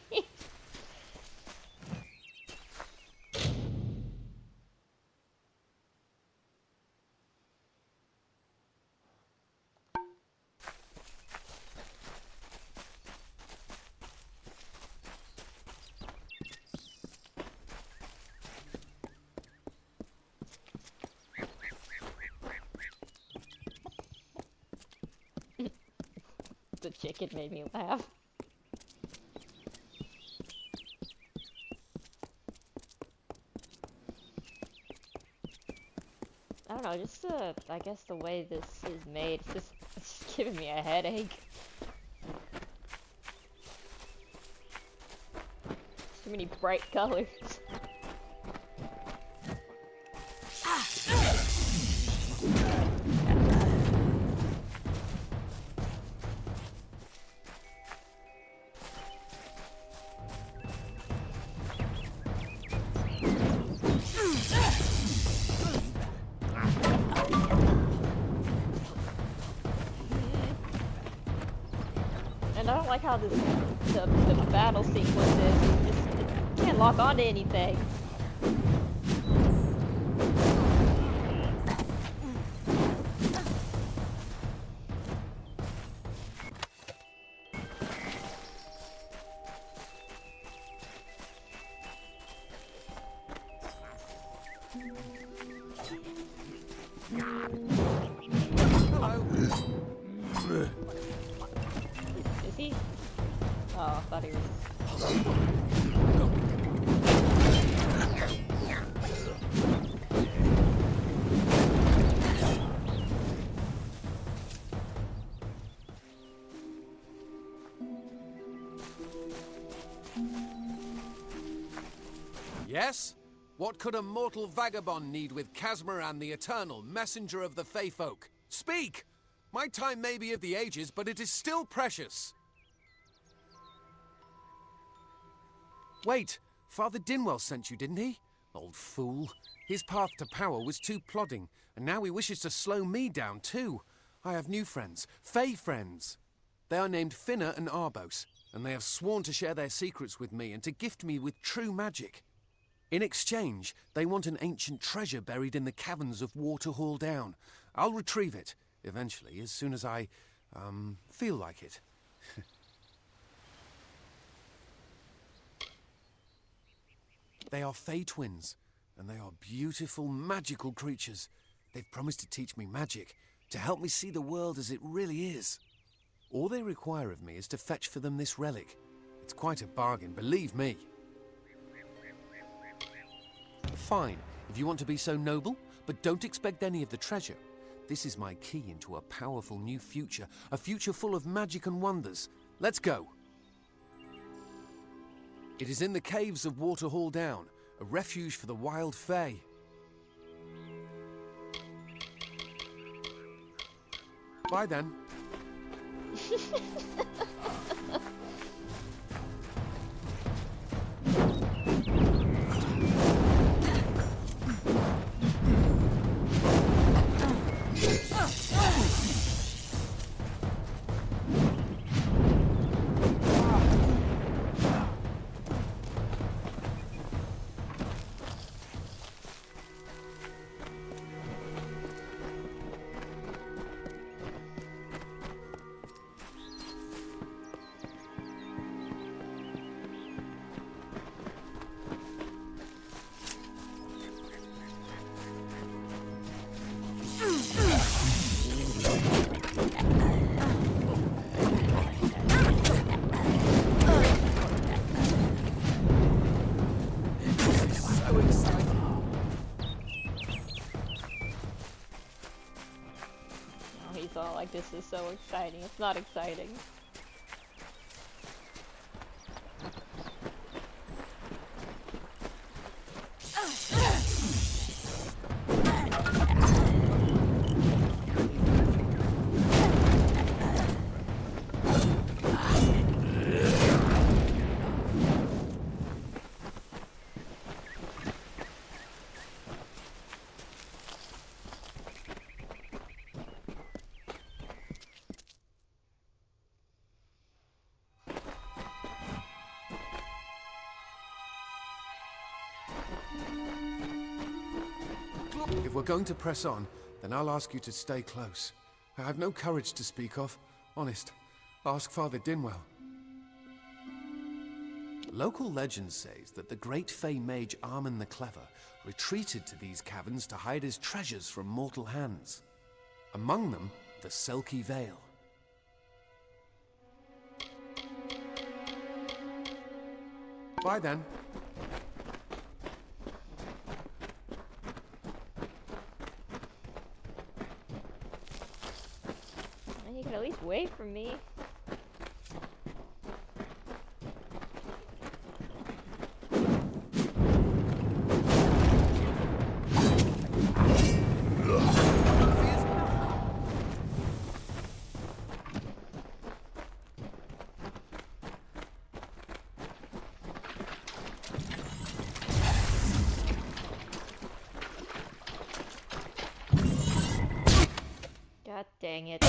The chicken made me laugh. I don't know, just I guess the way this is made, it's just giving me a headache. Too many bright colors. And I don't like how the battle sequence is. You can't lock onto anything. Is he? Oh, I thought he was. Yes? What could a mortal vagabond need with Casmaran the Eternal, messenger of the Fey folk? Speak! My time may be of the ages, but it is still precious. Wait, Father Dinwell sent you, didn't he? Old fool. His path to power was too plodding, and now he wishes to slow me down too. I have new friends, Fey friends. They are named Finna and Arbos, and they have sworn to share their secrets with me and to gift me with true magic. In exchange, they want an ancient treasure buried in the caverns of Waterhall Down. I'll retrieve it, eventually, as soon as I, feel like it. They are Fey twins, and they are beautiful, magical creatures. They've promised to teach me magic, to help me see the world as it really is. All they require of me is to fetch for them this relic. It's quite a bargain, believe me. Fine, if you want to be so noble, but don't expect any of the treasure. This is my key into a powerful new future, a future full of magic and wonders. Let's go. It is in the caves of Waterhall Down, a refuge for the wild fae. Bye then. He's all like, this is so exciting. It's not exciting. If we're going to press on, then I'll ask you to stay close. I have no courage to speak of. Honest. Ask Father Dinwell. Local legend says that the great Fey mage Armen the Clever retreated to these caverns to hide his treasures from mortal hands. Among them, the Selkie Vale. Bye then. You can at least wait for me. God dang it.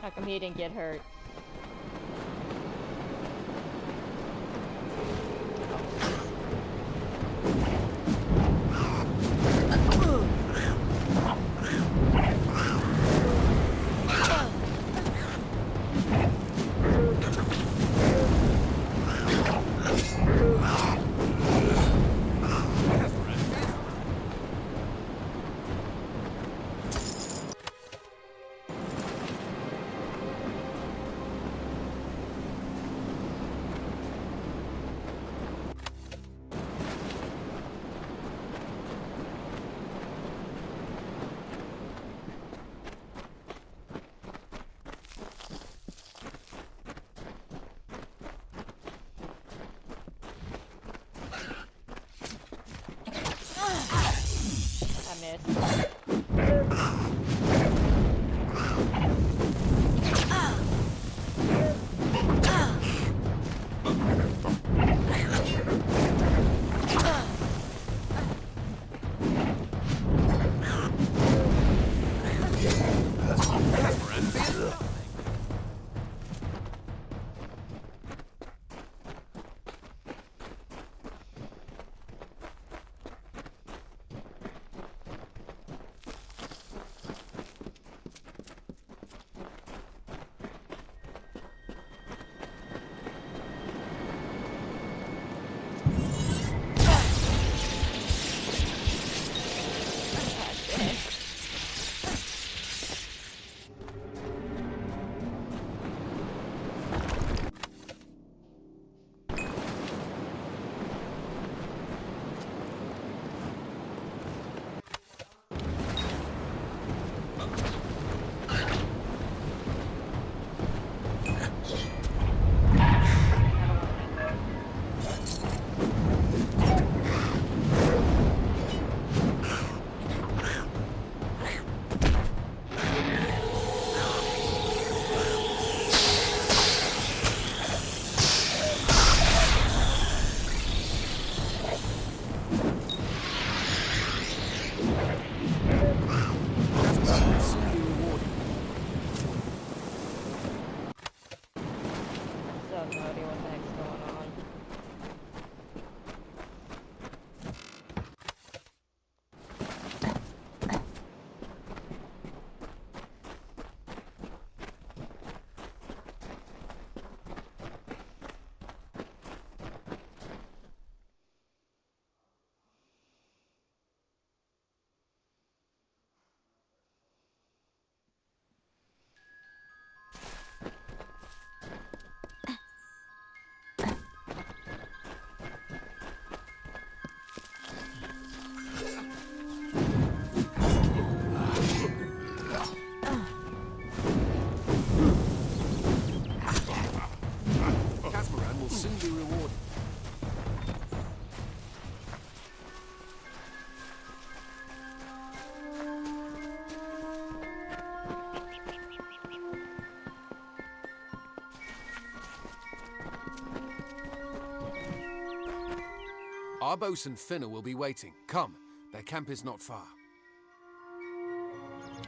How come he didn't get hurt? Arbos and Finna will be waiting. Come, their camp is not far.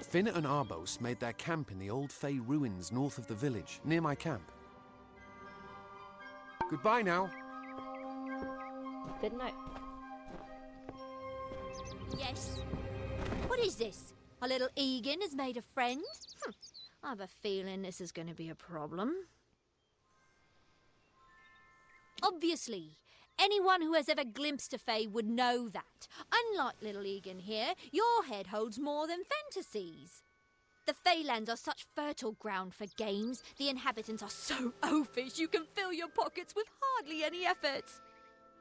Finna and Arbos made their camp in the old Fey ruins north of the village, near my camp. Goodbye now. Good night. Yes? What is this? Our little Egan has made a friend? I have a feeling this is going to be a problem. Obviously, anyone who has ever glimpsed a Fae would know that. Unlike little Egan here, your head holds more than fantasies. The Feylands are such fertile ground for games. The inhabitants are so oafish you can fill your pockets with hardly any effort.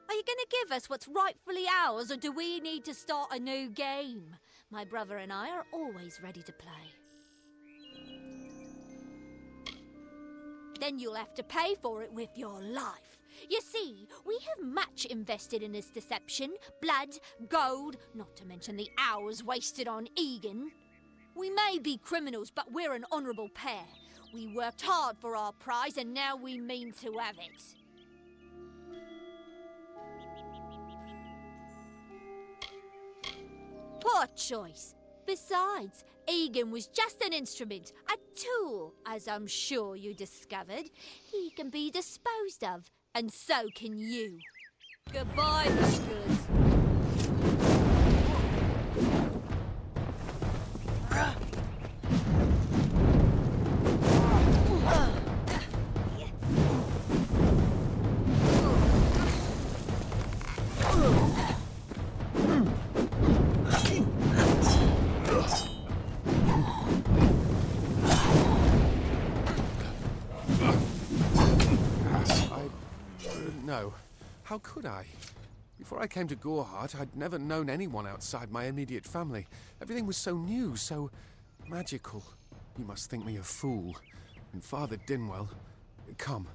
Are you going to give us what's rightfully ours, or do we need to start a new game? My brother and I are always ready to play. Then you'll have to pay for it with your life. You see, we have much invested in this deception. Blood, gold, not to mention the hours wasted on Egan. We may be criminals, but we're an honourable pair. We worked hard for our prize, and now we mean to have it. Poor choice. Besides, Egan was just an instrument, a tool, as I'm sure you discovered. He can be disposed of, and so can you. Goodbye, Whiskers. No. How could I? Before I came to Goreheart, I'd never known anyone outside my immediate family. Everything was so new, so magical. You must think me a fool. And Father Dinwell... Come,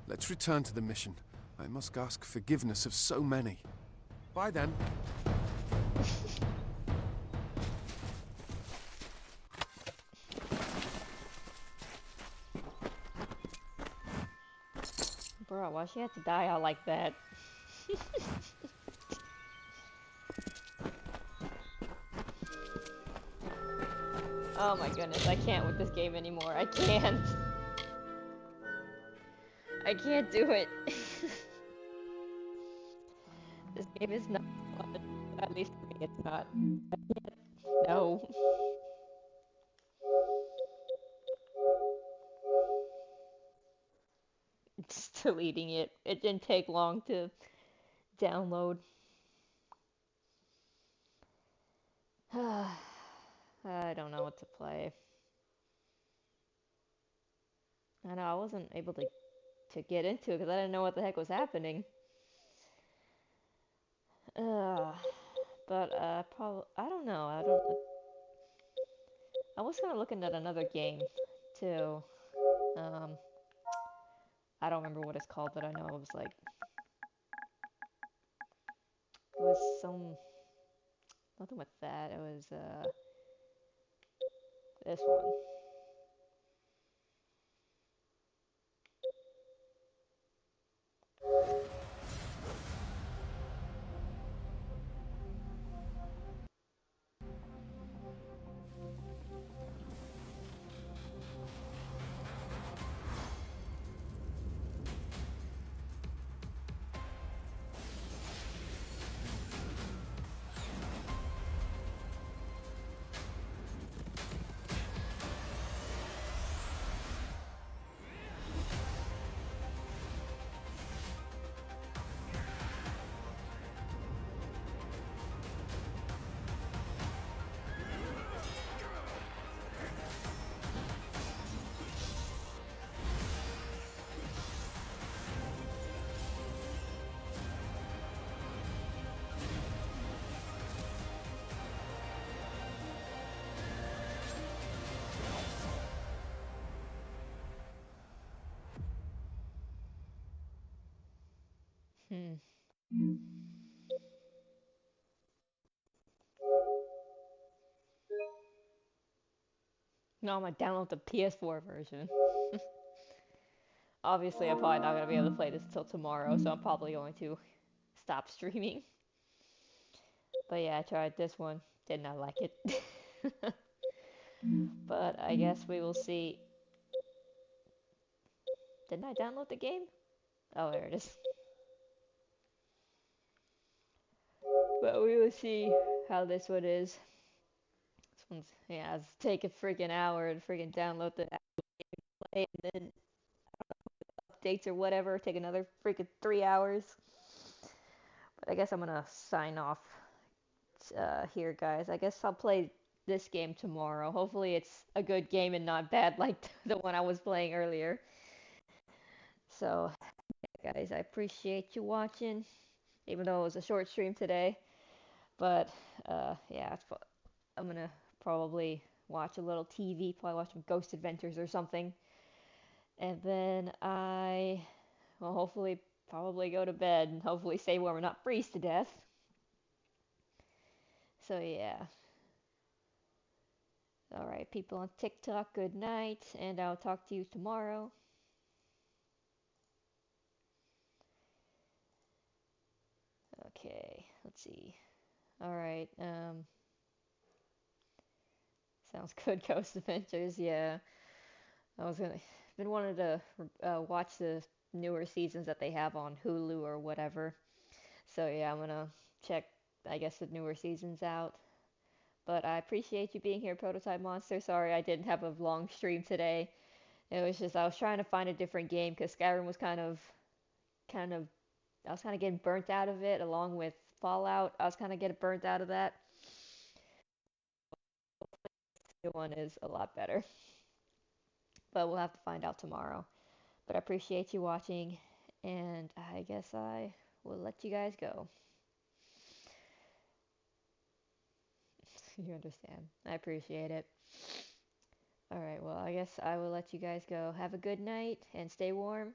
let's return to the mission. I must ask forgiveness of so many. Bye then. Bro, why she had to die out like that? Oh my goodness, I can't with this game anymore. I can't. I can't do it. This game is not fun. At least for me, it's not. I can't. No. Just deleting it. It didn't take long to download. I don't know what to play. I know I wasn't able to get into it because I didn't know what the heck was happening. But probably I don't know. I was kind of looking at another game too. I don't remember what it's called, but I know it was like it was some nothing with that. It was this one. No, I'm gonna download the PS4 version. Obviously, I'm probably not gonna be able to play this till tomorrow, so I'm probably going to stop streaming. But yeah, I tried this one. Did not like it. But I guess we will see. Didn't I download the game? Oh, there it is. But we will see how this one is. This one's, yeah, it's take a freaking hour to freaking download the play and then updates or whatever. Take another freaking 3 hours. But I guess I'm gonna sign off here, guys. I guess I'll play this game tomorrow. Hopefully it's a good game and not bad like the one I was playing earlier. So, yeah, guys, I appreciate you watching, even though it was a short stream today. But, yeah, I'm gonna probably watch a little TV, probably watch some Ghost Adventures or something. And then I will hopefully probably go to bed and hopefully stay warm and not freeze to death. So, yeah. Alright, people on TikTok, good night, and I'll talk to you tomorrow. Okay, let's see. Alright, sounds good, Ghost Adventures, yeah. Been wanting to watch the newer seasons that they have on Hulu or whatever. So yeah, I'm gonna check, I guess, the newer seasons out. But I appreciate you being here, Prototype Monster. Sorry I didn't have a long stream today. It was just I was trying to find a different game because Skyrim was kind of, I was kind of getting burnt out of it along with Fallout. I was kind of getting burnt out of that. The one is a lot better. But we'll have to find out tomorrow. But I appreciate you watching, and I guess I will let you guys go. You understand. I appreciate it. Alright, well, I guess I will let you guys go. Have a good night and stay warm.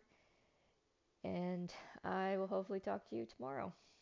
And I will hopefully talk to you tomorrow.